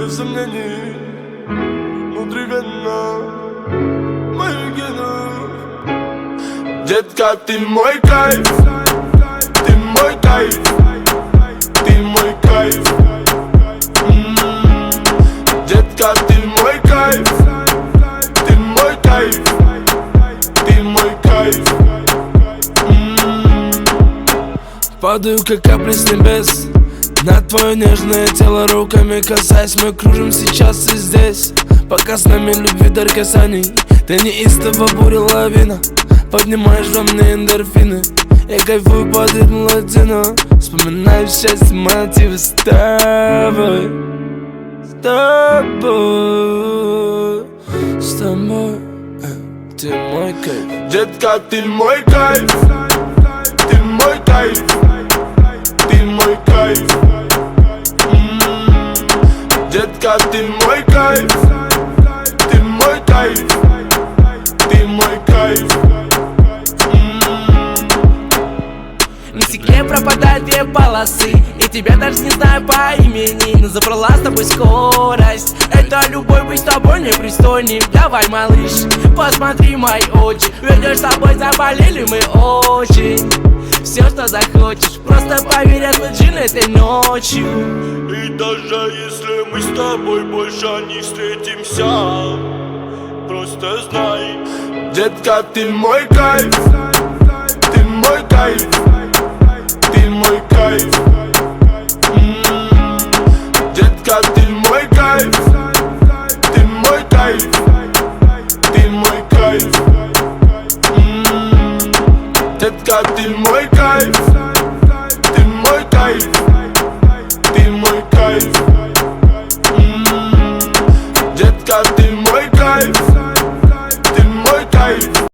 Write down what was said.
без сомнений, внутривенно мои гены. Детка, ты мой кайф, ты мой кайф, ты мой кайф. Детка, ты мой кайф, ты мой кайф, ты мой кайф. Падаю, как капли с небес на твое нежное тело, руками касаясь. Мы кружим сейчас и здесь, пока с нами любви дар касаний. Ты неистово буря лавина, поднимаешь во мне эндорфины. Я кайфую под ритм латино, вспоминаю счастье, мотивы с тобой. С тобой, с тобой, ты мой кайф. Детка, ты мой кайф, ты мой кайф, ты мой кайф. Детка, ты мой кайф, ты мой кайф, ты мой кайф. На стекле пропадают две полосы, и тебя даже не знаю по имени, но забрала с тобой скорость. Это любовь, быть с тобой непристойным. Давай, малыш, посмотри мои очи, ведь с тобой заболели мы очень. Все, что захочешь, просто поверь, я случайно этой ночью. И даже если мы с тобой больше не встретимся, просто знай, детка, ты мой кайф, ты мой кайф, ты мой кайф. Детка, ты мой кайф, ты мой кайф, ты мой кайф. Детка, ты мой кайф, ты мой кайф, ты мой кайф. Детка, ты